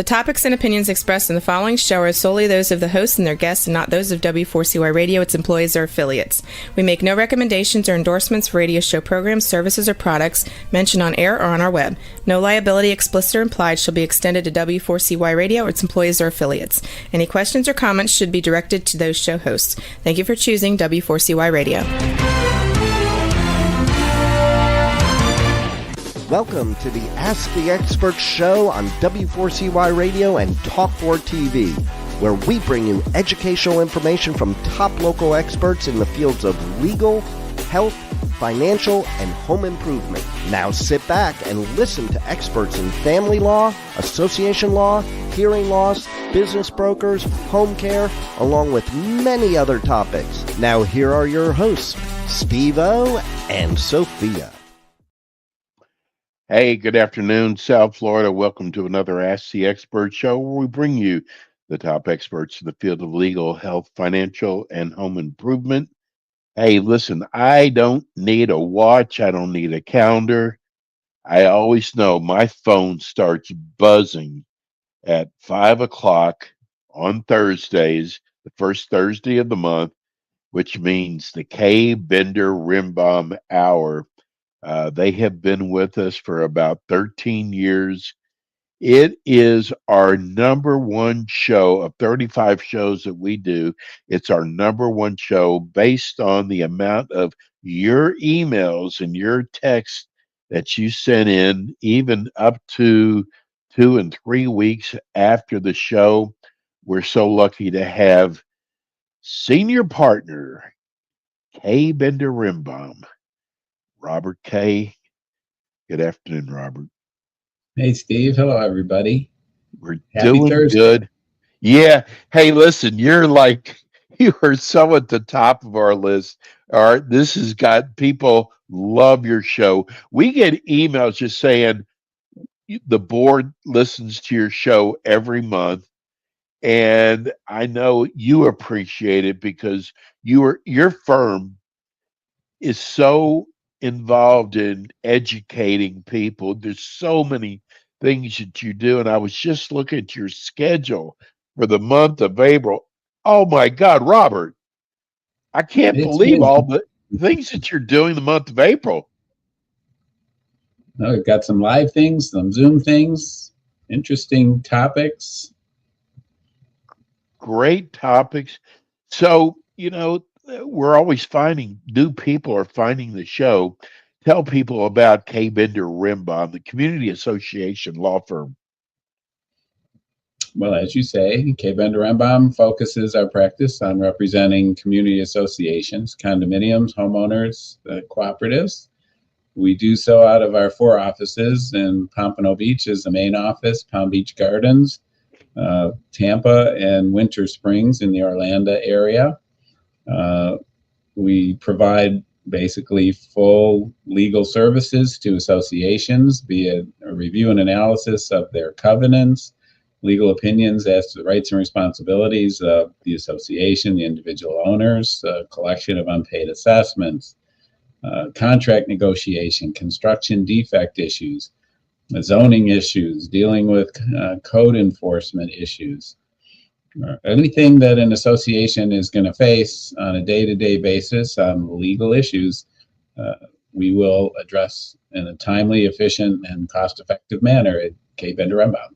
topics and opinions expressed in the following show are solely those of the hosts and their guests and not those of W4CY Radio, its employees, or affiliates. We make no recommendations or endorsements for radio show programs, services, or products mentioned on air or on our web. No liability, explicit or implied, shall be extended to W4CY Radio or its employees or affiliates. Any questions or comments should be directed to those show hosts. Thank you for choosing W4CY Radio. Welcome to the Ask the Expert show on W4CY Radio and Talk4 TV, where we bring you educational information from top local experts in the fields of legal, health, financial, and home improvement. Now sit back and listen to experts in family law, association law, hearing loss, business brokers, home care, along with many other topics. Now here are your hosts, Steve-O and Sophia. Hey, good afternoon, South Florida. Welcome to another Ask the Expert show where we bring you the top experts in the field of legal, health, financial, and home improvement. Hey, listen, I don't need a watch. I don't need a calendar. I always know my phone starts buzzing at 5 o'clock on Thursdays, the first Thursday of the month, which means the K. Bender Rimbaum Hour. They have been with us for about 13 years. It is our number one show of 35 shows that we do. It's our number one show based on the amount of your emails and your texts that you sent in, even up to 2 and 3 weeks after the show. We're so lucky to have senior partner K. Bender Rimbaum, Robert K. Good afternoon, Robert. Hey, Steve. Hello, everybody. We're Happy doing Thursday. good. Yeah. Hey, listen, you are so at the top of our list. All right. This has got people love your show. We get emails just saying the board listens to your show every month. And I know you appreciate it because your firm is so involved in educating people. There's so many things that you do, and I was just looking at your schedule for the month of April. Oh my God, Robert, I can't believe all the things that you're doing the month of April. We've got some live things, some Zoom things, interesting topics. Great topics. So, we're always finding new people are finding the show. Tell people about K. Bender Rimbaum, the community association law firm. Well, as you say, K. Bender Rimbaum focuses our practice on representing community associations, condominiums, homeowners, cooperatives. We do so out of our 4 offices, in Pompano Beach is the main office, Palm Beach Gardens, Tampa, and Winter Springs in the Orlando area. We provide basically full legal services to associations, be it a review and analysis of their covenants, legal opinions as to the rights and responsibilities of the association, the individual owners, collection of unpaid assessments, contract negotiation, construction defect issues, zoning issues, dealing with code enforcement issues. Anything that an association is going to face on a day-to-day basis on legal issues, we will address in a timely, efficient, and cost-effective manner at K. Bender Rimbaum.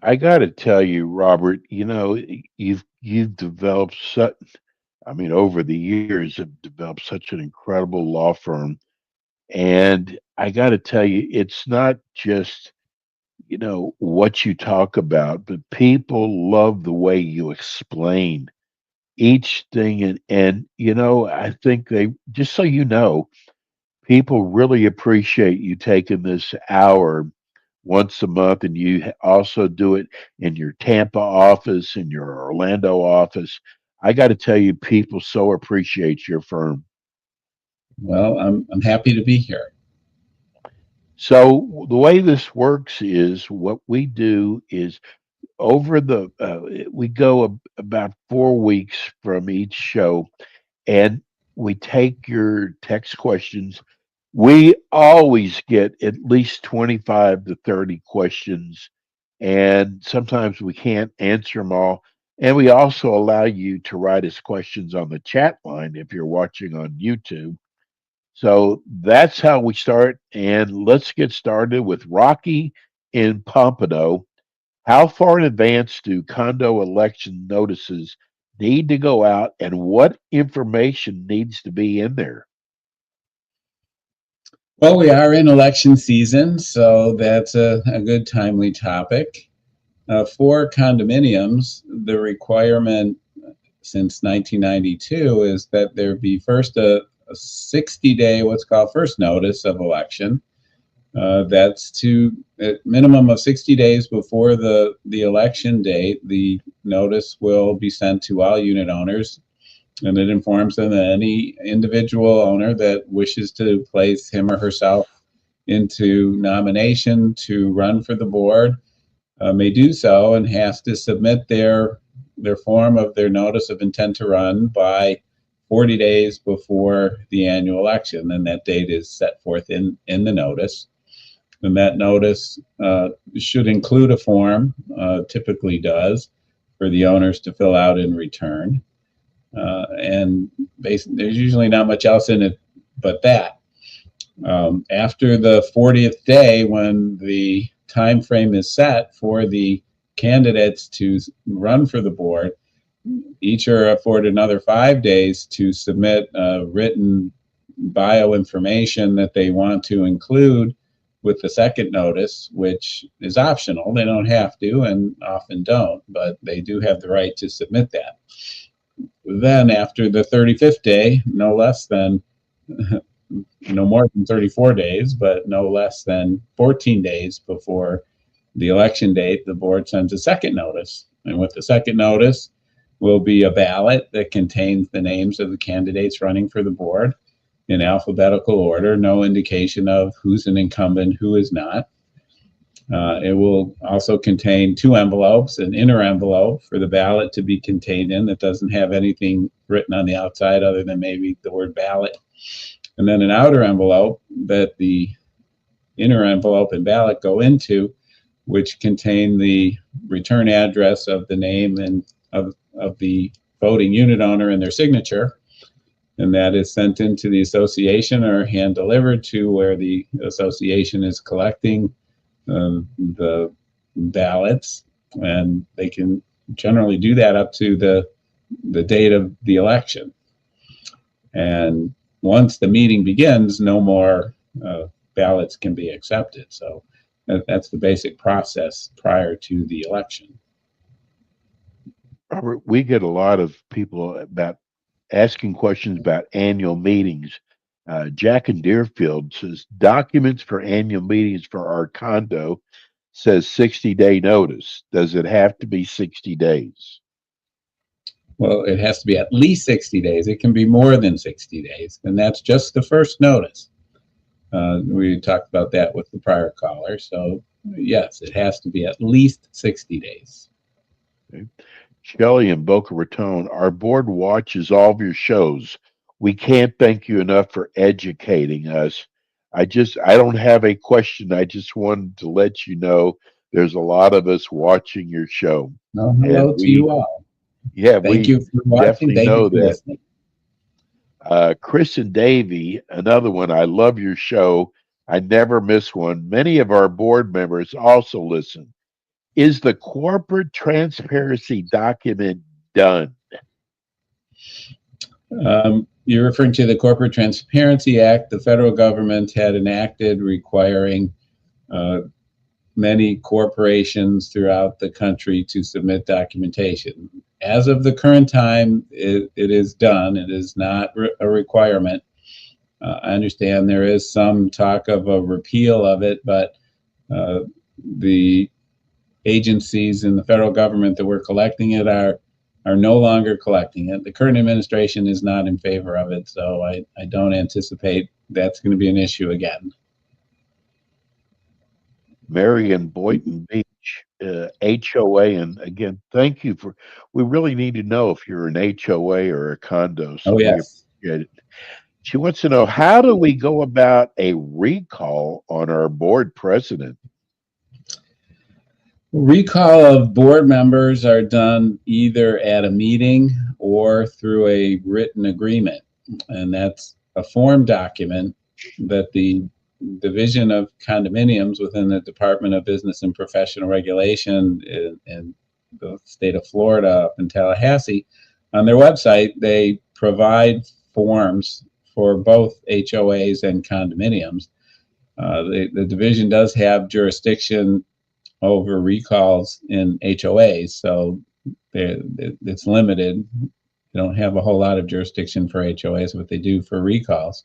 I got to tell you, Robert, you've developed over the years, have developed such an incredible law firm. And I got to tell you, it's not just what you talk about, but people love the way you explain each thing. And I think just so people really appreciate you taking this hour once a month, and you also do it in your Tampa office, in your Orlando office. I got to tell you, people so appreciate your firm. Well, I'm happy to be here. So the way this works is what we do is we go about 4 weeks from each show, and we take your text questions. We always get at least 25 to 30 questions, and sometimes we can't answer them all. And we also allow you to write us questions on the chat line if you're watching on YouTube. So that's how we start. And let's get started with Rocky in Pompano. How far in advance do condo election notices need to go out, and what information needs to be in there? Well, we are in election season, so that's a good timely topic. For condominiums, the requirement since 1992 is that there be first a 60-day, what's called first notice of election. That's to a minimum of 60 days before the election date. The notice will be sent to all unit owners, and it informs them that any individual owner that wishes to place him or herself into nomination to run for the board may do so, and has to submit their form of their notice of intent to run by 40 days before the annual election. And that date is set forth in the notice. And that notice should include a form, typically does, for the owners to fill out and return. And there's usually not much else in it but that. After the 40th day, when the time frame is set for the candidates to run for the board, each are afforded another 5 days to submit written bio information that they want to include with the second notice, which is optional. They don't have to, and often don't, but they do have the right to submit that. Then after the 35th day, no more than 34 days, but no less than 14 days before the election date, the board sends a second notice. And with the second notice will be a ballot that contains the names of the candidates running for the board in alphabetical order, no indication of who's an incumbent, who is not. It will also contain 2 envelopes, an inner envelope for the ballot to be contained in that doesn't have anything written on the outside other than maybe the word ballot, and then an outer envelope that the inner envelope and ballot go into, which contain the return address of the name and of the voting unit owner and their signature. And that is sent into the association or hand delivered to where the association is collecting the ballots. And they can generally do that up to the date of the election. And once the meeting begins, no more ballots can be accepted. So that's the basic process prior to the election. Robert, we get a lot of people about asking questions about annual meetings. Jack in Deerfield says documents for annual meetings for our condo says 60-day notice. Does it have to be 60 days? Well, it has to be at least 60 days. It can be more than 60 days, and that's just the first notice. We talked about that with the prior caller. So yes, it has to be at least 60 days. Okay. Shelley in Boca Raton, our board watches all of your shows. We can't thank you enough for educating us. I don't have a question. I just wanted to let you know there's a lot of us watching your show. Well, hello to you all. Yeah, thank you for watching. Definitely know that. Listening. Chris and Davey, another one. I love your show. I never miss one. Many of our board members also listen. Is the corporate transparency document done? You're referring to the Corporate Transparency Act. The federal government had enacted requiring many corporations throughout the country to submit documentation. As of the current time, it is done. It is not a requirement. I understand there is some talk of a repeal of it, but the agencies in the federal government that were collecting it are no longer collecting it. The current administration is not in favor of it, so I don't anticipate that's going to be an issue again. Mary in Boynton Beach, HOA, and again, thank you for. We really need to know if you're an HOA or a condo. So oh yes. we appreciate it. She wants to know, how do we go about a recall on our board president? Recall of board members are done either at a meeting or through a written agreement. And that's a form document that the Division of Condominiums within the Department of Business and Professional Regulation in the state of Florida up in Tallahassee, on their website, they provide forms for both HOAs and condominiums. The division does have jurisdiction over recalls in HOAs, so it's limited. They don't have a whole lot of jurisdiction for HOAs, but they do for recalls.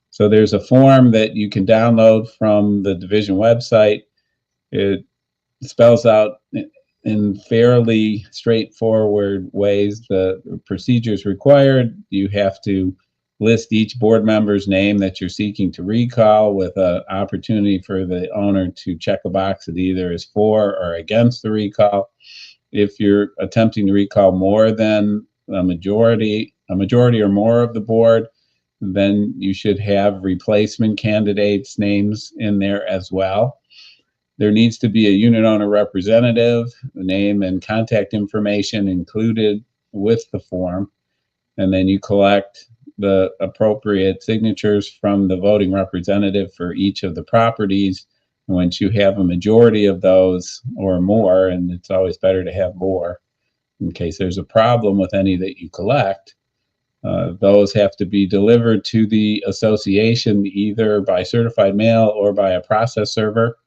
So there's a form that you can download from the division website. It spells out in fairly straightforward ways the procedures required. You have to list each board member's name that you're seeking to recall, with an opportunity for the owner to check a box that either is for or against the recall. If you're attempting to recall more than a majority or more of the board, then you should have replacement candidates' names in there as well. There needs to be a unit owner representative, the name and contact information included with the form, and then you collect the appropriate signatures from the voting representative for each of the properties. And once you have a majority of those or more, and it's always better to have more in case there's a problem with any that you collect, those have to be delivered to the association either by certified mail or by a process server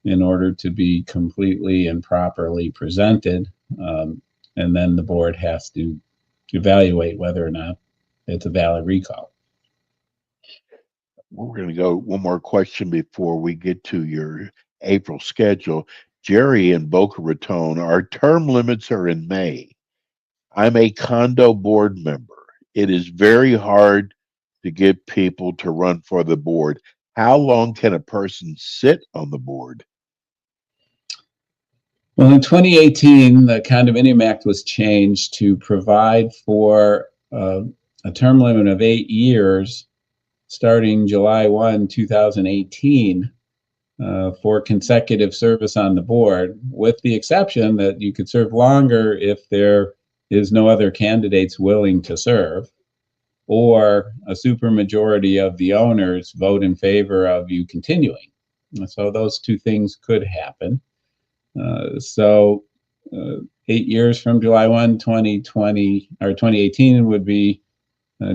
in order to be completely and properly presented. And then the board has to evaluate whether or not it's a valid recall. We're going to go one more question before we get to your April schedule. Jerry in Boca Raton, our term limits are in May. I'm a condo board member. It is very hard to get people to run for the board. How long can a person sit on the board? Well, in 2018, the Condominium Act was changed to provide for a term limit of 8 years starting July 1, 2018, for consecutive service on the board, with the exception that you could serve longer if there is no other candidates willing to serve, or a supermajority of the owners vote in favor of you continuing. So those two things could happen. 8 years from July 1, 2020 or 2018 would be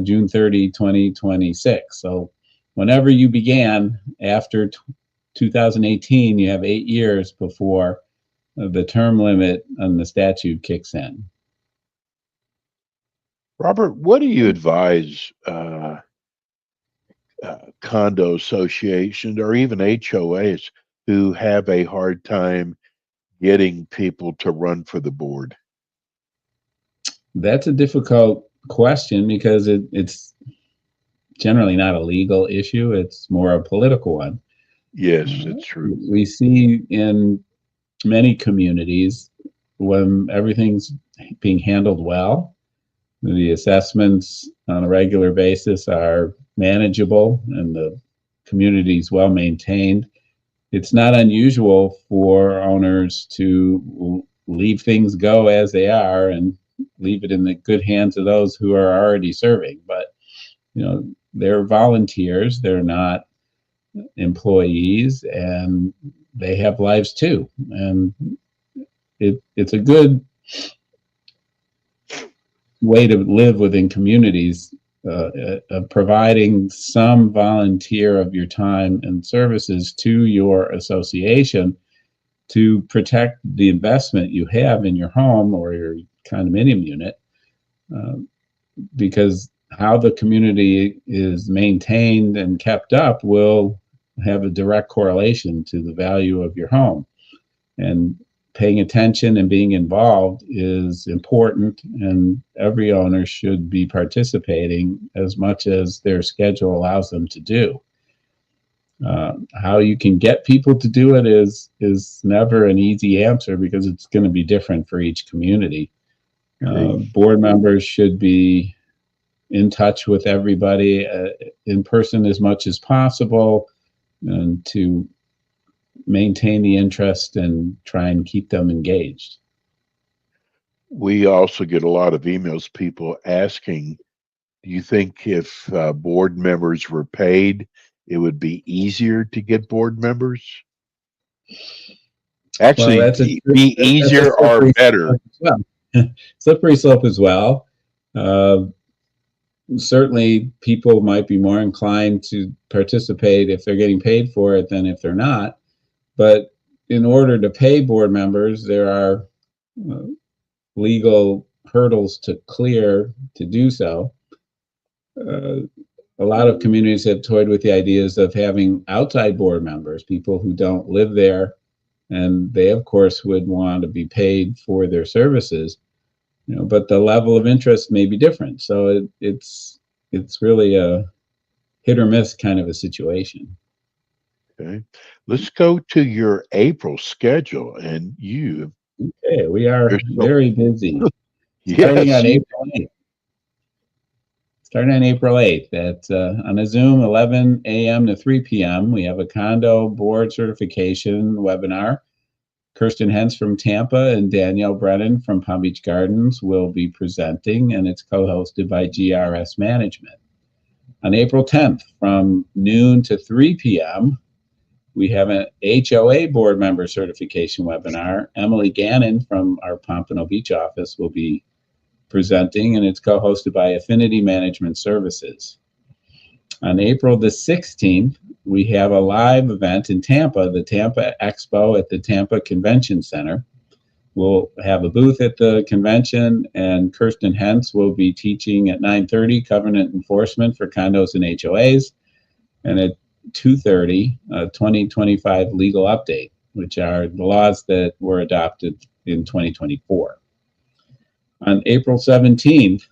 June 30, 2026. So whenever you began after 2018, you have 8 years before the term limit on the statute kicks in. Robert, what do you advise condo associations or even HOAs who have a hard time getting people to run for the board? That's a difficult question because it's generally not a legal issue. It's more a political one. Yes, that's true. We see in many communities when everything's being handled well, the assessments on a regular basis are manageable and the community is well maintained. It's not unusual for owners to leave things go as they are and leave it in the good hands of those who are already serving. But, you know, they're volunteers, they're not employees, and they have lives too. And it's a good way to live within communities, providing some volunteer of your time and services to your association to protect the investment you have in your home or your condominium unit, because how the community is maintained and kept up will have a direct correlation to the value of your home. And paying attention and being involved is important, and every owner should be participating as much as their schedule allows them to do. How you can get people to do it is never an easy answer because it's going to be different for each community. Board members should be in touch with everybody in person as much as possible, and to maintain the interest and try and keep them engaged. We also get a lot of emails, people asking, do you think if board members were paid, it would be easier to get board members? Actually, Well, that's be easier or better? Slippery slope as well. Certainly, people might be more inclined to participate if they're getting paid for it than if they're not. But in order to pay board members, there are legal hurdles to clear to do so. A lot of communities have toyed with the ideas of having outside board members, people who don't live there, and they, of course, would want to be paid for their services. But the level of interest may be different. So it's really a hit or miss kind of a situation. Okay, let's go to your April schedule, and you. Okay, we are very busy. Yes. Starting on April 8th on a Zoom, 11 a.m. to 3 p.m. We have a condo board certification webinar. Kirsten Hentz from Tampa and Danielle Brennan from Palm Beach Gardens will be presenting, and it's co-hosted by GRS Management. On April 10th, from noon to 3 p.m., we have an HOA board member certification webinar. Emily Gannon from our Pompano Beach office will be presenting, and it's co-hosted by Affinity Management Services. On April the 16th, we have a live event in Tampa, the Tampa Expo at the Tampa Convention Center. We'll have a booth at the convention, and Kirsten Hentz will be teaching at 9:30 covenant enforcement for condos and HOAs, and at 2:30 2025 legal update, which are the laws that were adopted in 2024. On April 17th,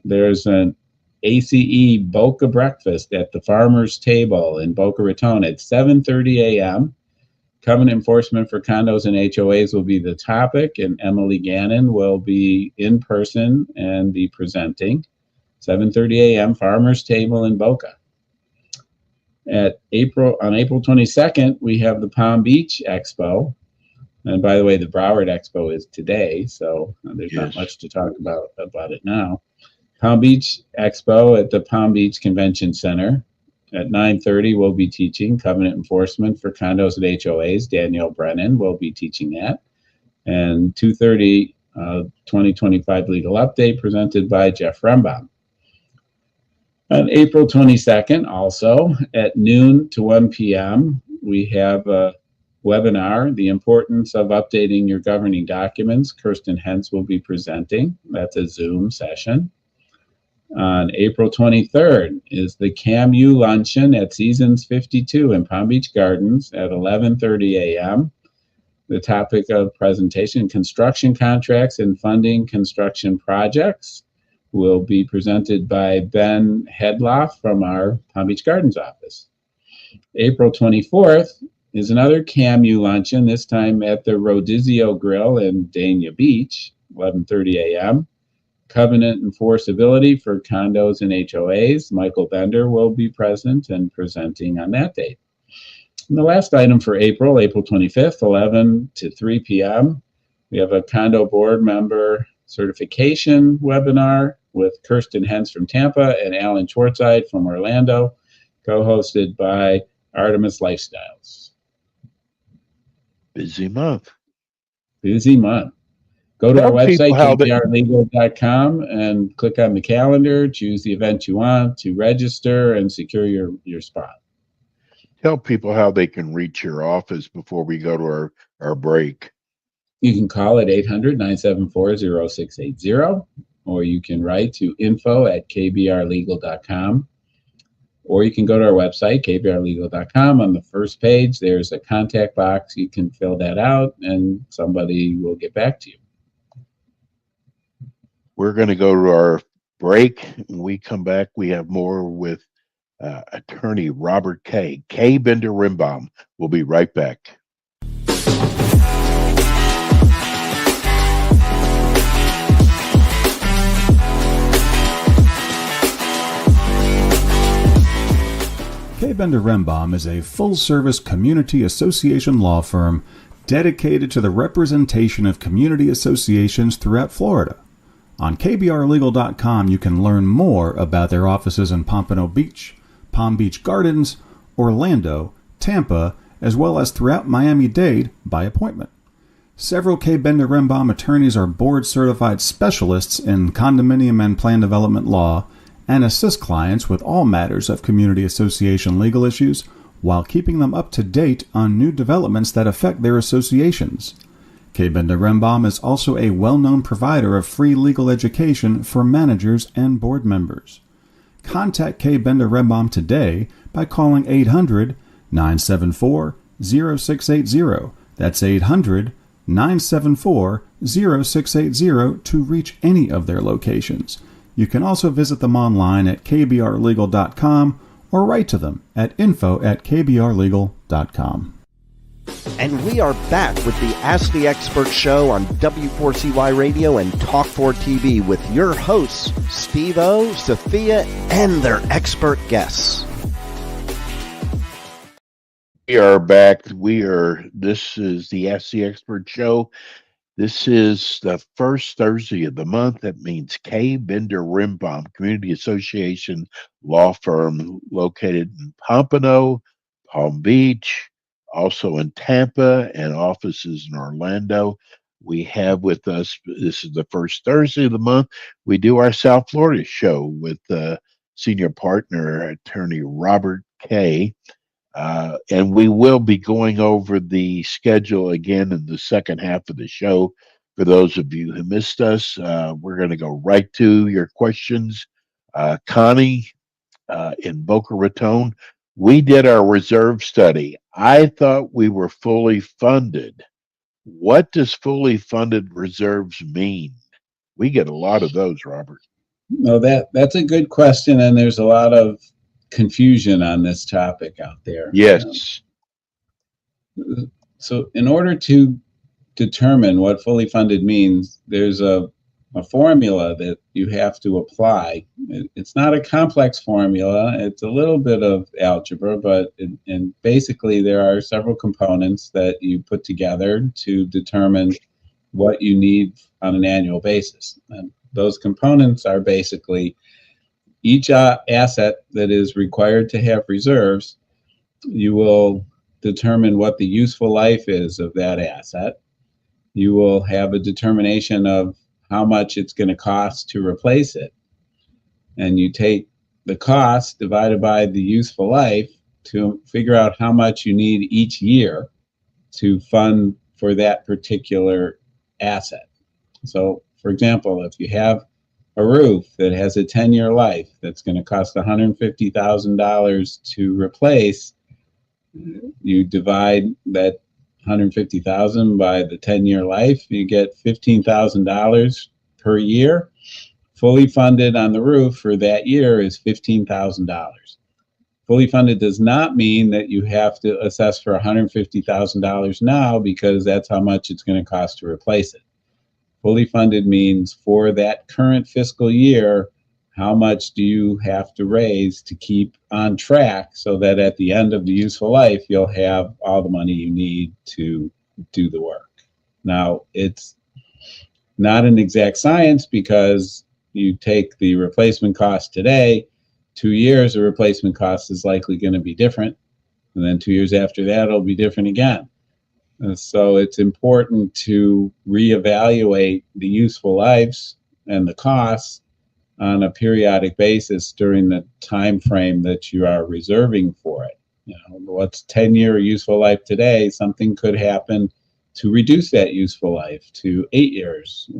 there's an ACE Boca breakfast at the Farmers Table in Boca Raton at 7:30 a.m. Covenant enforcement for condos and HOAs will be the topic, and Emily Gannon will be in person and be presenting. 7:30 a.m. Farmers Table in Boca. On April 22nd, we have the Palm Beach Expo. And by the way, the Boaard Expo is today, so there's not much to talk about it now. Palm Beach Expo at the Palm Beach Convention Center. At 9:30, we'll be teaching covenant enforcement for condos and HOAs. Danielle Brennan will be teaching that. And 2:30, 2025 legal update presented by Jeff Rembam. On April 22nd, also at noon to 1 p.m., we have a webinar, The Importance of Updating Your Governing Documents. Kirsten Hentz will be presenting. That's a Zoom session. On April 23rd is the CAMU Luncheon at Seasons 52 in Palm Beach Gardens at 11:30 a.m. The topic of presentation, construction contracts and funding construction projects, will be presented by Ben Hedloff from our Palm Beach Gardens office. April 24th is another CAMU luncheon, this time at the Rodizio Grill in Dania Beach, 11:30 a.m. Covenant enforceability for condos and HOAs. Michael Bender will be present and presenting on that date. And the last item for April 25th, 11 to 3 p.m., we have a condo board member certification webinar with Kirsten Hentz from Tampa and Alan Schwartzide from Orlando, co-hosted by Artemis Lifestyles. Busy month. Busy month. Go to our website, kbrlegal.com, and click on the calendar, choose the event you want to register and secure your spot. Tell people how they can reach your office before we go to our break. You can call at 800-974-0680, or you can write to info@kbrlegal.com, or you can go to our website, kbrlegal.com. On the first page, there's a contact box. You can fill that out, and somebody will get back to you. We're going to go to our break. When we come back, we have more with attorney Robert K. Bender Rimbaum. We'll be right back. Bender Rembaum is a full-service community association law firm dedicated to the representation of community associations throughout Florida. On kbrlegal.com, you can learn more about their offices in Pompano Beach, Palm Beach Gardens, Orlando, Tampa, as well as throughout Miami-Dade by appointment. Several K. Bender Rembaum attorneys are board-certified specialists in condominium and plan development law and assist clients with all matters of community association legal issues while keeping them up to date on new developments that affect their associations. K. Bender Rembaum is also a well-known provider of free legal education for managers and board members. Contact K. Bender Rembaum today by calling 800-974-0680. That's 800-974-0680 to reach any of their locations. You can also visit them online at kbrlegal.com or write to them at info@kbrlegal.com. And we are back with the Ask the Expert show on W4CY Radio and Talk4 TV with your hosts, Steve-O, Sophia, and their expert guests. We are back. This is the Ask the Expert show. This is the first Thursday of the month. That means K. Bender Rembaum Community Association law firm located in Pompano, Palm Beach, also in Tampa, and offices in Orlando. We have with us, this is the first Thursday of the month, we do our South Florida show with senior partner attorney Robert Kay. And we will be going over the schedule again in the second half of the show. For those of you who missed us, we're going to go right to your questions. Connie in Boca Raton, we did our reserve study. I thought we were fully funded. What does fully funded reserves mean? We get a lot of those, Robert. No, that's a good question, and there's a lot of confusion on this topic out there. Yes. So in order to determine what fully funded means, there's a formula that you have to apply. It's not a complex formula. It's a little bit of algebra, but and basically there are several components that you put together to determine what you need on an annual basis. And those components are basically each asset that is required to have reserves. You will determine what the useful life is of that asset. You will have a determination of how much it's going to cost to replace it. And you take the cost divided by the useful life to figure out how much you need each year to fund for that particular asset. So, for example, if you have a roof that has a 10-year life that's going to cost $150,000 to replace, you divide that $150,000 by the 10-year life, you get $15,000 per year. Fully funded on the roof for that year is $15,000. Fully funded does not mean that you have to assess for $150,000 now, because that's how much it's going to cost to replace it. Fully funded means for that current fiscal year, how much do you have to raise to keep on track so that at the end of the useful life, you'll have all the money you need to do the work. Now, it's not an exact science, because you take the replacement cost today, 2 years, the replacement cost is likely going to be different. And then 2 years after that, it'll be different again. So it's important to reevaluate the useful lives and the costs on a periodic basis during the time frame that you are reserving for it. You know, what's 10-year useful life today, something could happen to reduce that useful life to 8 years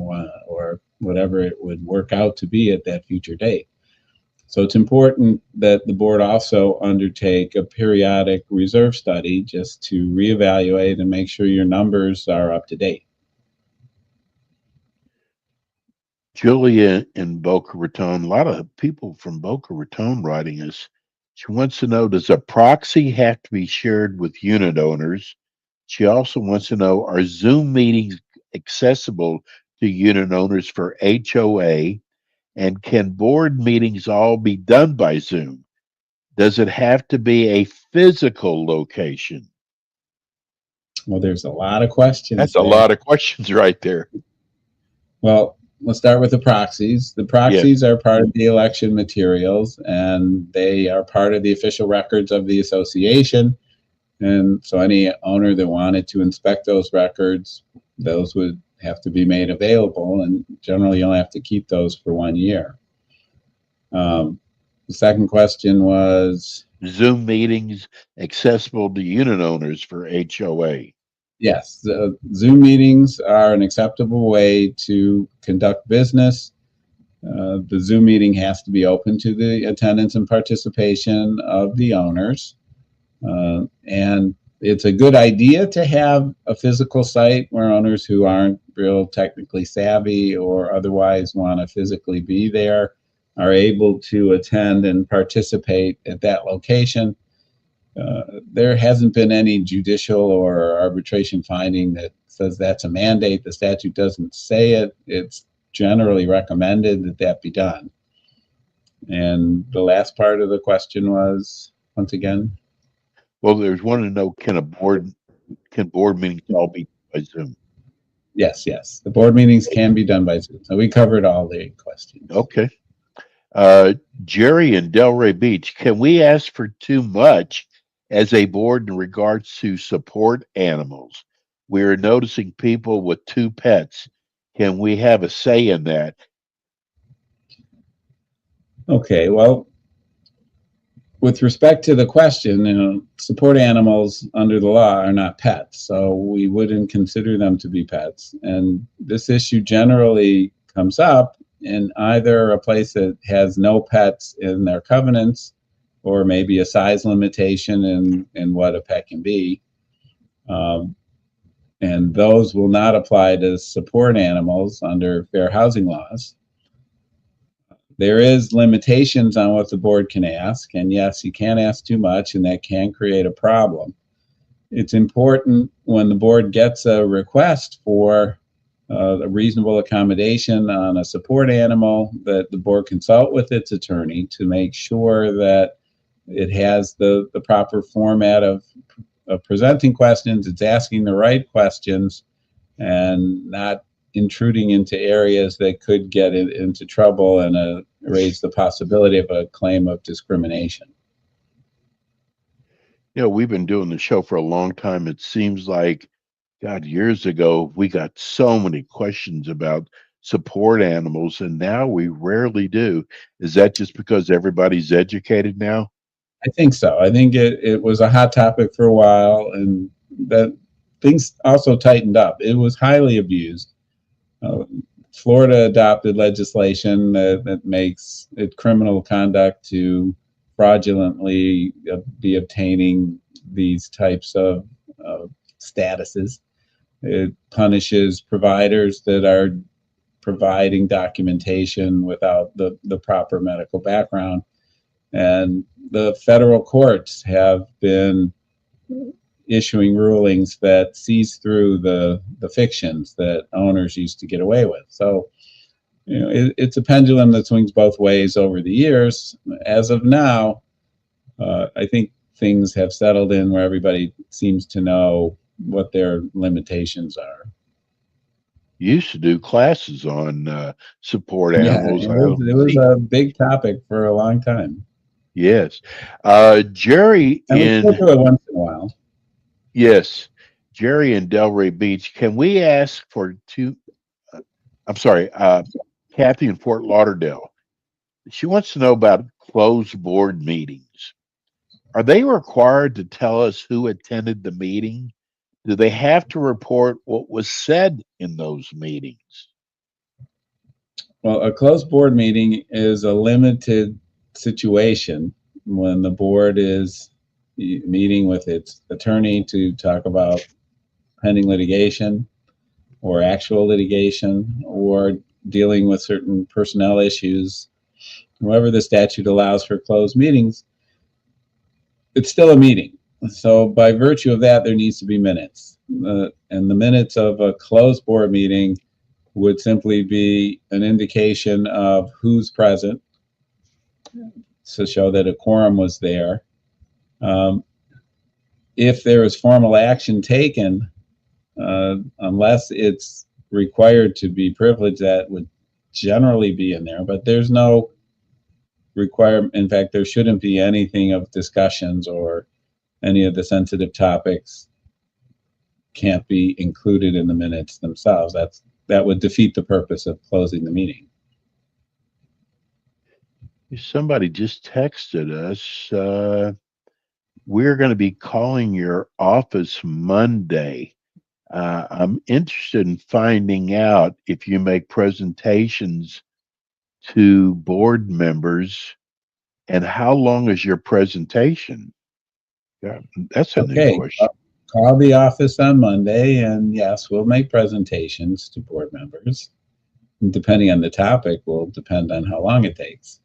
or whatever it would work out to be at that future date. So it's important that the board also undertake a periodic reserve study just to reevaluate and make sure your numbers are up to date. Julia in Boca Raton, a lot of people from Boca Raton writing us. She wants to know, does a proxy have to be shared with unit owners? She also wants to know, are Zoom meetings accessible to unit owners for HOA? And can board meetings all be done by Zoom? Does it have to be a physical location? Well, there's a lot of questions That's a there. lot of questions right there. Well, let's start with the proxies. The proxies are part of the election materials, and they are part of the official records of the association. And so any owner that wanted to inspect those records, those would have to be made available, and generally you'll have to keep those for 1 year. The second question was, Zoom meetings accessible to unit owners for HOA. yes, Zoom meetings are an acceptable way to conduct business. The Zoom meeting has to be open to the attendance and participation of the owners. And it's a good idea to have a physical site where owners who aren't real technically savvy or otherwise want to physically be there are able to attend and participate at that location. There hasn't been any judicial or arbitration finding that says that's a mandate. The statute doesn't say it. It's generally recommended that that be done. And the last part of the question was, once again? Well, there's one to know, can board meetings all be by Zoom? Yes. The board meetings can be done by Zoom. So we covered all the questions. Okay. Jerry in Delray Beach, can we ask for too much as a board in regards to support animals? We're noticing people with 2 pets. Can we have a say in that? Okay, well, with respect to the question, support animals under the law are not pets, so we wouldn't consider them to be pets. And this issue generally comes up in either a place that has no pets in their covenants, or maybe a size limitation in what a pet can be. And those will not apply to support animals under fair housing laws. There is limitations on what the board can ask, and yes, you can't ask too much, and that can create a problem. It's important when the board gets a request for a reasonable accommodation on a support animal that the board consult with its attorney to make sure that it has the proper format of presenting questions, it's asking the right questions, and not intruding into areas that could get it into trouble and raise the possibility of a claim of discrimination. We've been doing the show for a long time. It seems like, God, years ago, we got so many questions about support animals, and now we rarely do. Is that just because everybody's educated now? I think so. I think it was a hot topic for a while, and that things also tightened up. It was highly abused. Florida adopted legislation that makes it criminal conduct to fraudulently be obtaining these types of statuses. It punishes providers that are providing documentation without the proper medical background. And the federal courts have been issuing rulings that sees through the fictions that owners used to get away with. So, it's a pendulum that swings both ways over the years. As of now, I think things have settled in where everybody seems to know what their limitations are. You used to do classes on support animals. Yeah, it was a big topic for a long time. Yes. Jerry and we still do it once in a while. Yes. Jerry in Delray Beach, can we ask for Kathy in Fort Lauderdale. She wants to know about closed board meetings. Are they required to tell us who attended the meeting? Do they have to report what was said in those meetings? Well, a closed board meeting is a limited situation when the board is meeting with its attorney to talk about pending litigation or actual litigation or dealing with certain personnel issues. However, the statute allows for closed meetings, it's still a meeting. So by virtue of that, there needs to be minutes. And the minutes of a closed board meeting would simply be an indication of who's present. to show that a quorum was there. If there is formal action taken, unless it's required to be privileged, that would generally be in there, but there's no requirement. In fact, there shouldn't be anything of discussions or any of the sensitive topics can't be included in the minutes themselves. That would defeat the purpose of closing the meeting. Somebody just texted us. We're going to be calling your office Monday. I'm interested in finding out if you make presentations to board members, and how long is your presentation? Yeah, that's a new question. Call the office on Monday, and yes, we'll make presentations to board members. And depending on the topic, will depend on how long it takes.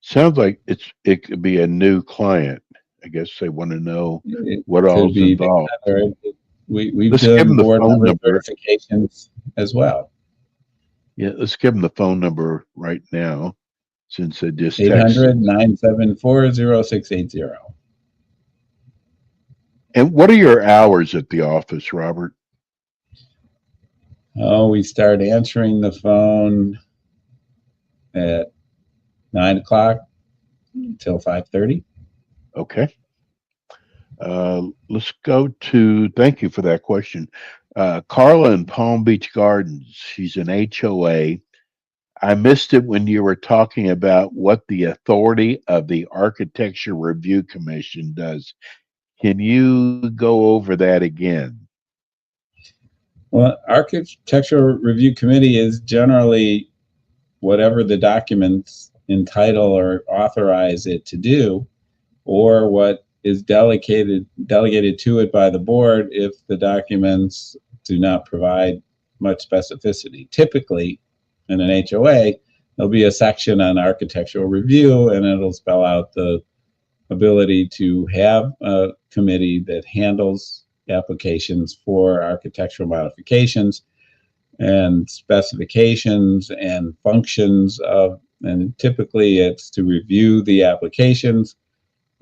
Sounds like it could be a new client. I guess they want to know what all's involved. We've done board member verifications as well. Yeah, let's give them the phone number right now, since they just 800-974-0680. And what are your hours at the office, Robert? Oh, we start answering the phone at 9 o'clock until 5:30. Okay. Let's go to, thank you for that question. Carla in Palm Beach Gardens. She's an HOA. I missed it when you were talking about what the authority of the Architecture Review Commission does. Can you go over that again? Well, Architectural Review Committee is generally whatever the documents entitle or authorize it to do, or what is delegated to it by the board if the documents do not provide much specificity. Typically, in an HOA, there'll be a section on architectural review, and it'll spell out the ability to have a committee that handles applications for architectural modifications and specifications and functions of, and typically it's to review the applications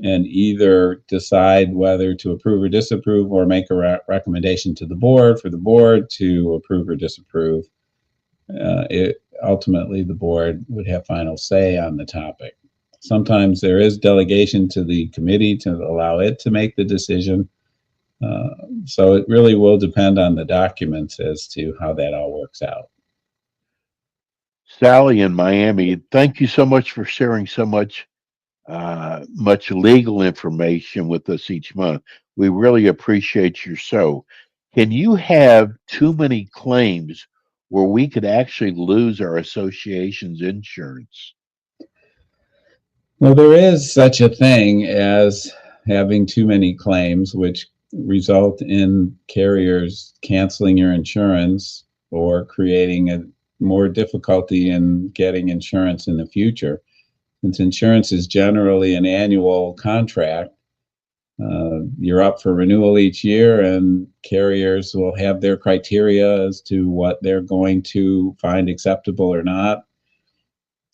and either decide whether to approve or disapprove, or make a recommendation to the board for the board to approve or disapprove. Ultimately, the board would have final say on the topic. Sometimes there is delegation to the committee to allow it to make the decision. So it really will depend on the documents as to how that all works out. Sally in Miami, thank you so much for sharing so much legal information with us each month. We really appreciate your show. Can you have too many claims where we could actually lose our association's insurance? Well, there is such a thing as having too many claims, which result in carriers canceling your insurance or creating a more difficulty in getting insurance in the future. Since insurance is generally an annual contract, you're up for renewal each year, and carriers will have their criteria as to what they're going to find acceptable or not.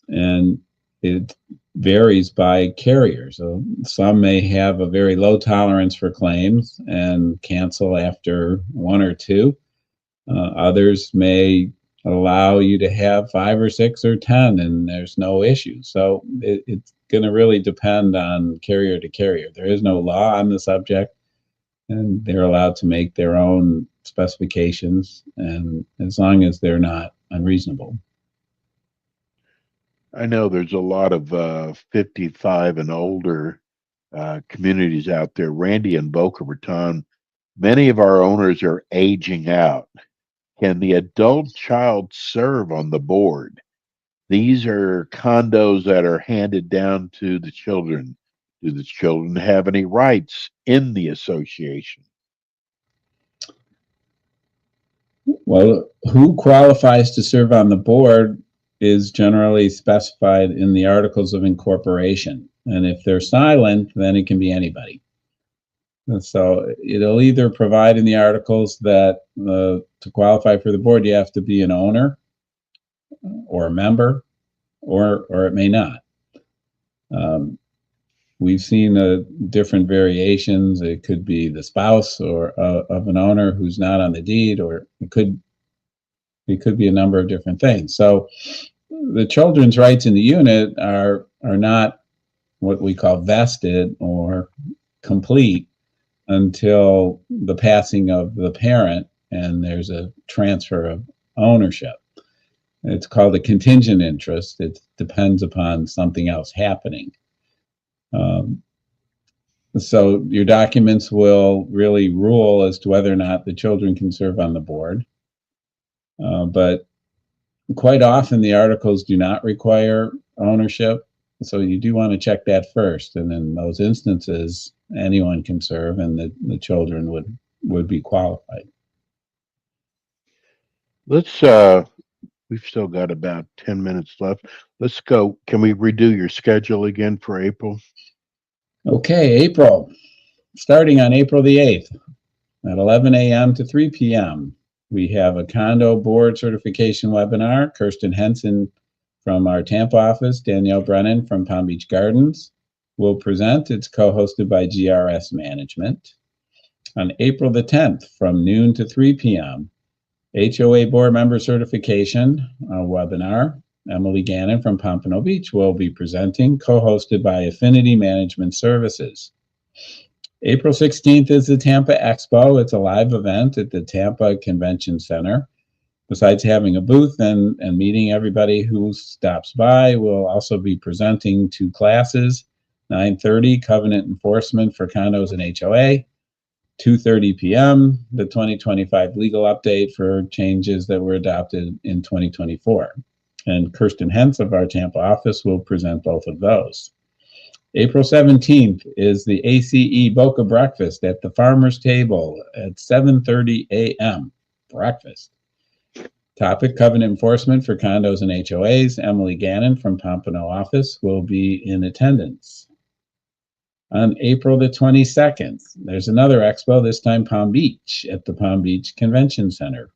And it varies by carrier. So some may have a very low tolerance for claims and cancel after one or two. Others may allow you to have 5 or 6 or 10 and there's no issue. So it's going to really depend on carrier to carrier. There is no law on the subject, and they're allowed to make their own specifications, and as long as they're not unreasonable. I know there's a lot of 55 and older communities out there. Randy and Boca Raton, many of our owners are aging out. Can the adult child serve on the board? These are condos that are handed down to the children. Do the children have any rights in the association? Well, who qualifies to serve on the board is generally specified in the Articles of Incorporation. And if they're silent, then it can be anybody. And so it'll either provide in the articles that to qualify for the board, you have to be an owner or a member, or it may not. Um, we've seen different variations. It could be the spouse or of an owner who's not on the deed, or it could be a number of different things. So the children's rights in the unit are not what we call vested or complete until the passing of the parent and there's a transfer of ownership. It's called a contingent interest. It depends upon something else happening. So your documents will really rule as to whether or not the children can serve on the board. But quite often the articles do not require ownership. So you do want to check that first. And in those instances, anyone can serve and the children would be qualified. Let's we've still got about 10 minutes left. Let's go. Can we redo your schedule again for April? Okay, April. Starting on April the 8th at 11 a.m. to 3 p.m. We have a condo board certification webinar. Kirsten Henson from our Tampa office, Danielle Brennan from Palm Beach Gardens will present. It's co-hosted by GRS Management. On April the 10th from noon to 3 p.m., HOA board member certification webinar. Emily Gannon from Pompano Beach will be presenting, co-hosted by Affinity Management Services. April 16th is the Tampa Expo. It's a live event at the Tampa Convention Center. Besides having a booth and meeting everybody who stops by, we'll also be presenting 2 classes, 9:30 Covenant Enforcement for Condos and HOA, 2:30 p.m. the 2025 legal update for changes that were adopted in 2024. And Kirsten Hentz of our Tampa office will present both of those. April 17th is the ACE Boca Breakfast at the Farmer's Table at 7:30 a.m. Breakfast. Topic: Covenant Enforcement for Condos and HOAs. Emily Gannon from Pompano office will be in attendance. On April the 22nd, there's another expo, this time Palm Beach at the Palm Beach Convention Center.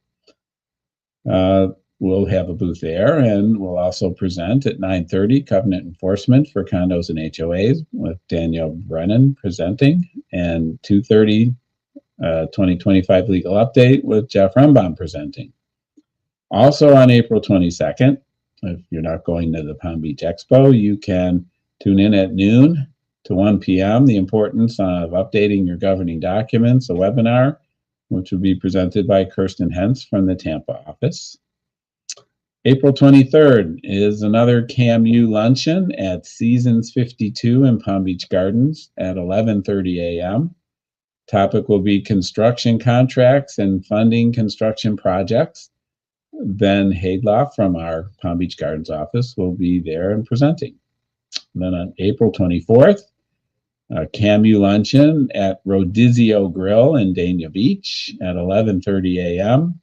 We'll have a booth there, and we'll also present at 9:30 Covenant Enforcement for Condos and HOAs with Danielle Brennan presenting, and 2:30 2025 legal update with Jeff Rembaum presenting. Also on April 22nd, if you're not going to the Palm Beach Expo, you can tune in at noon to 1 p.m. The importance of updating your governing documents, a webinar, which will be presented by Kirsten Hentz from the Tampa office. April 23rd is another CAMU luncheon at Seasons 52 in Palm Beach Gardens at 11:30 a.m. Topic will be construction contracts and funding construction projects. Ben Haidloff from our Palm Beach Gardens office will be there and presenting. And then on April 24th, a CAMU luncheon at Rodizio Grill in Dania Beach at 11:30 a.m.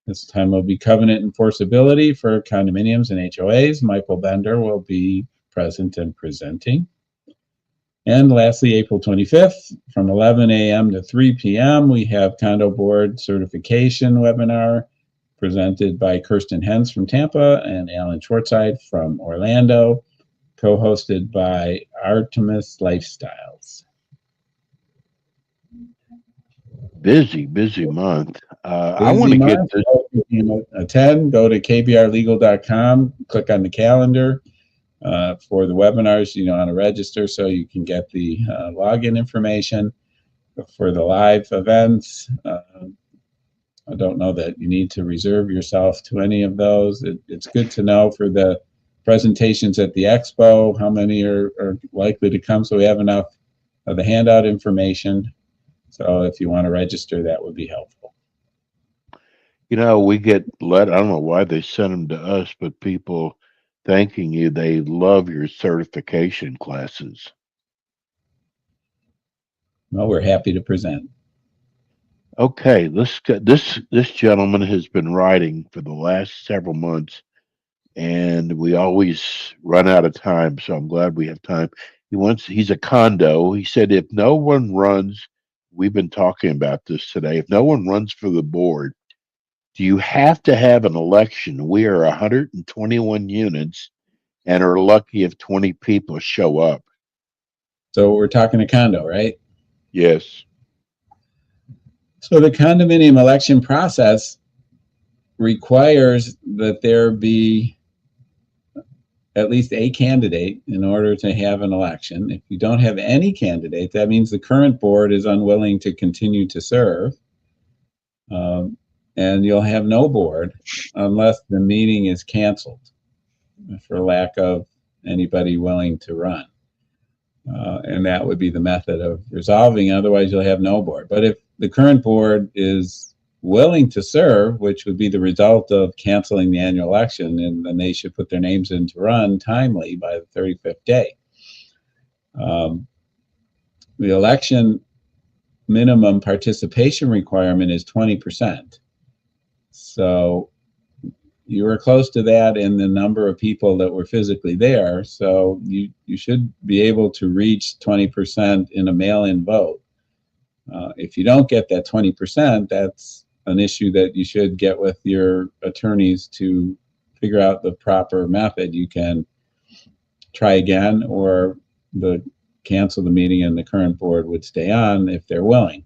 This time will be covenant enforceability for condominiums and HOAs. Michael Bender will be present and presenting. And lastly, April 25th, from 11 a.m. to 3 p.m., we have condo board certification webinar presented by Kirsten Hentz from Tampa and Alan Schwartzide from Orlando, co-hosted by Artemis Lifestyles. Busy month. I want to get this. Attend, go to kbrlegal.com, click on the calendar for the webinars. You want to register so you can get the login information for the live events. I don't know that you need to reserve yourself to any of those. It's good to know for the presentations at the expo how many are likely to come, so we have enough of the handout information. So if you want to register, that would be helpful. You know, we get I don't know why they send them to us, but people thanking you, they love your certification classes. Well, we're happy to present. Okay, this gentleman has been writing for the last several months, and we always run out of time, so I'm glad we have time. He's a condo. He said if no one runs, we've been talking about this today, if no one runs for the board, do you have to have an election? We are 121 units, and are lucky if 20 people show up. So we're talking a condo, right? Yes. So the condominium election process requires that there be at least a candidate in order to have an election. If you don't have any candidate, that means the current board is unwilling to continue to serve. And you'll have no board unless the meeting is canceled for lack of anybody willing to run. And that would be the method of resolving. Otherwise, you'll have no board. But if the current board is willing to serve, which would be the result of canceling the annual election, and then they should put their names in to run timely by the 35th day. The election minimum participation requirement is 20%. So you were close to that in the number of people that were physically there. So you should be able to reach 20% in a mail-in vote. If you don't get that 20%, that's an issue that you should get with your attorneys to figure out the proper method. You can try again, or cancel the meeting and the current board would stay on if they're willing.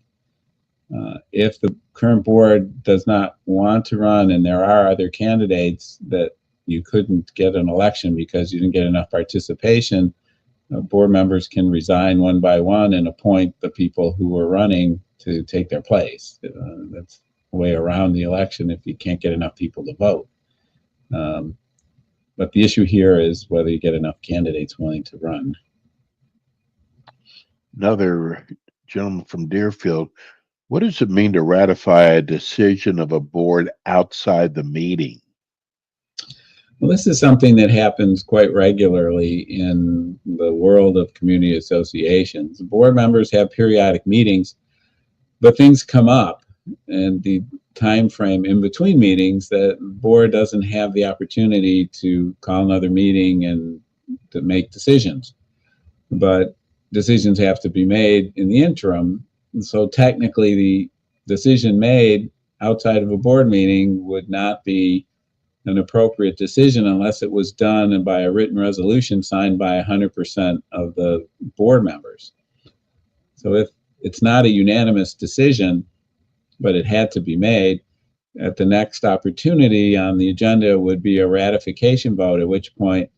If the current board does not want to run and there are other candidates that you couldn't get an election because you didn't get enough participation, board members can resign one by one and appoint the people who were running to take their place. That's a way around the election if you can't get enough people to vote. But the issue here is whether you get enough candidates willing to run. Another gentleman from Deerfield, what does it mean to ratify a decision of a board outside the meeting? Well, this is something that happens quite regularly in the world of community associations. Board members have periodic meetings, but things come up, and the time frame in between meetings, that the board doesn't have the opportunity to call another meeting and to make decisions. But decisions have to be made in the interim. And so technically the decision made outside of a board meeting would not be an appropriate decision unless it was done and by a written resolution signed by 100% of the board members. So if it's not a unanimous decision, but it had to be made, at the next opportunity on the agenda would be a ratification vote, at which point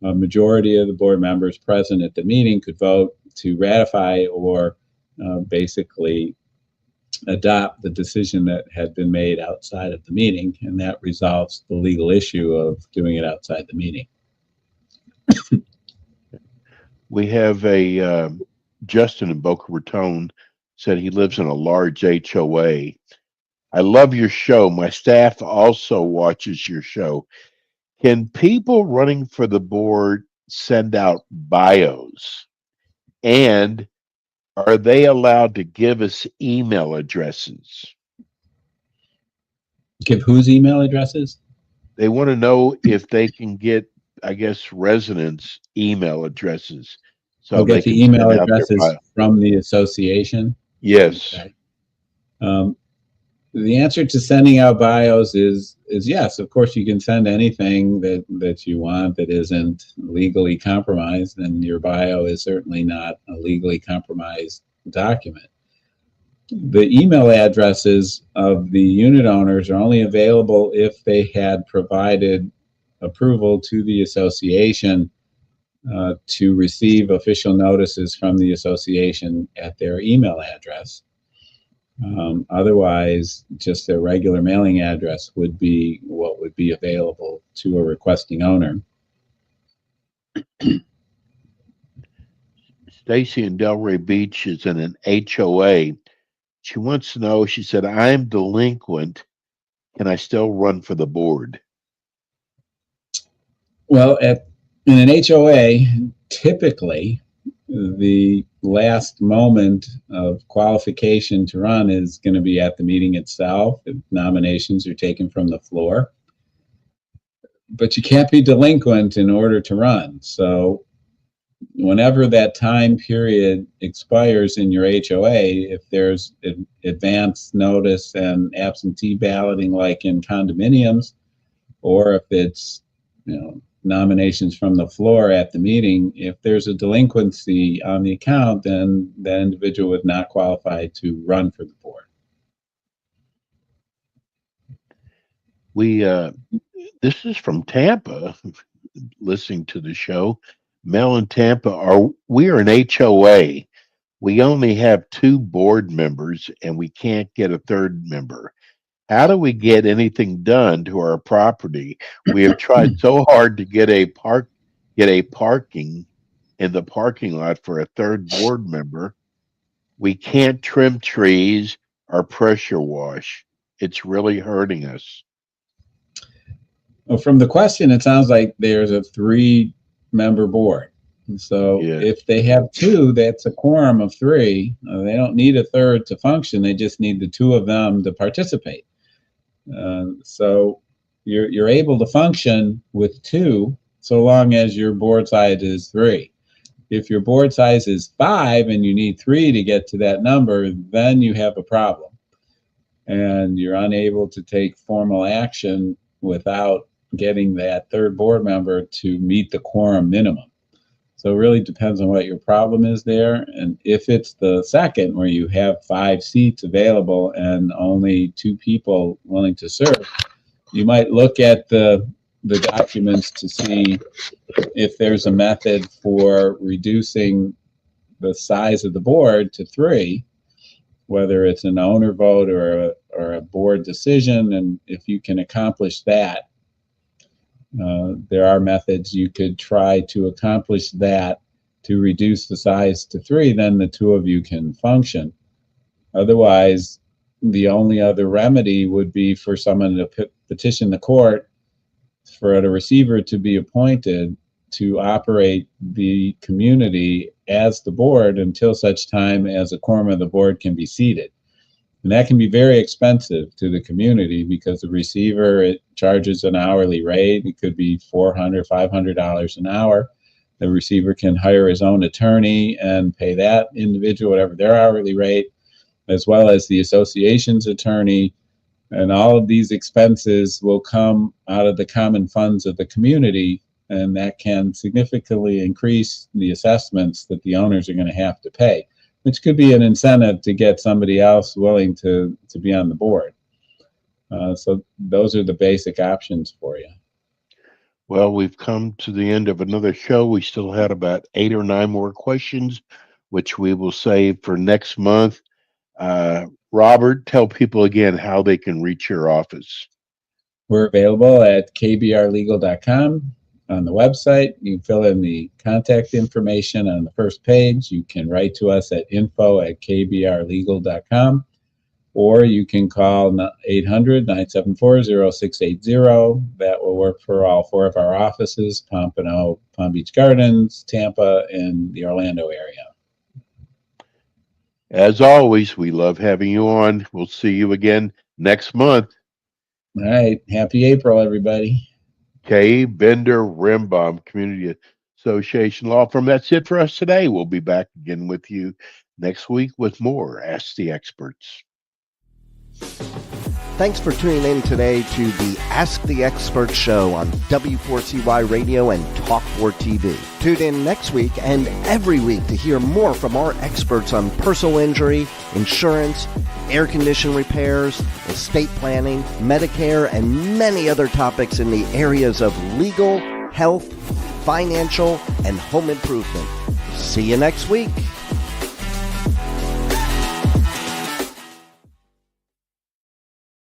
a majority of the board members present at the meeting could vote to ratify or basically adopt the decision that had been made outside of the meeting, and that resolves the legal issue of doing it outside the meeting. We have a Justin in Boca Raton said he lives in a large HOA. I love your show. My staff also watches your show. Can people running for the board send out bios? And are they allowed to give us email addresses? Give whose email addresses? They want to know if they can get, I guess, residents' email addresses. So They'll they get the can email send out their addresses bio. from the association. Yes. Okay. The answer to sending out bios is yes. Of course, you can send anything that you want that isn't legally compromised, and your bio is certainly not a legally compromised document. The email addresses of the unit owners are only available if they had provided approval to the association to receive official notices from the association at their email address. Otherwise, just a regular mailing address would be what would be available to a requesting owner. Stacy in Delray Beach is in an HOA. She wants to know, she said, I'm delinquent. Can I still run for the board? Well, in an HOA, typically, the last moment of qualification to run is going to be at the meeting itself. If nominations are taken from the floor. But you can't be delinquent in order to run. So whenever that time period expires in your HOA, if there's advance notice and absentee balloting like in condominiums, or if it's nominations from the floor at the meeting, if there's a delinquency on the account, then that individual would not qualify to run for the board. This is from Tampa, listening to the show. Mel in Tampa, we are an HOA. We only have 2 board members and we can't get a third member. How do we get anything done to our property? We have tried so hard to get a parking in the parking lot for a third board member. We can't trim trees or pressure wash. It's really hurting us. Well, from the question, it sounds like there's a 3-member board. So Yeah. if they have 2, that's a quorum of 3. They don't need a third to function. They just need the 2 of them to participate. So you're able to function with 2 so long as your board size is 3. If your board size is 5 and you need 3 to get to that number, then you have a problem. And you're unable to take formal action without getting that third board member to meet the quorum minimum. So it really depends on what your problem is there. And if it's the second, where you have 5 seats available and only 2 people willing to serve, you might look at the documents to see if there's a method for reducing the size of the board to 3, whether it's an owner vote or a board decision. And if you can accomplish that, there are methods you could try to accomplish that to reduce the size to 3, then the 2 of you can function. Otherwise, the only other remedy would be for someone to petition the court for a receiver to be appointed to operate the community as the board until such time as a quorum of the board can be seated. And that can be very expensive to the community because the receiver, it charges an hourly rate. It could be $400, $500 an hour. The receiver can hire his own attorney and pay that individual whatever their hourly rate, as well as the association's attorney. And all of these expenses will come out of the common funds of the community, and that can significantly increase the assessments that the owners are going to have to pay, which could be an incentive to get somebody else willing to be on the board. So those are the basic options for you. Well, we've come to the end of another show. We still had about 8 or 9 more questions, which we will save for next month. Robert, tell people again how they can reach your office. We're available at kbrlegal.com. On the website, you can fill in the contact information on the first page. You can write to us at info@kbrlegal.com, or you can call 800-974-0680. That will work for all 4 of our offices: Pompano, Palm Beach Gardens, Tampa, and the Orlando area. As always, we love having you on. We'll see you again next month. All right. Happy April, everybody. K. Bender Rimbaum, Community Association Law Firm. That's it for us today. We'll be back again with you next week with more Ask the Experts. Thanks for tuning in today to the Ask the Expert show on W4CY Radio and Talk4 TV. Tune in next week and every week to hear more from our experts on personal injury, insurance, air condition repairs, estate planning, Medicare, and many other topics in the areas of legal, health, financial, and home improvement. See you next week.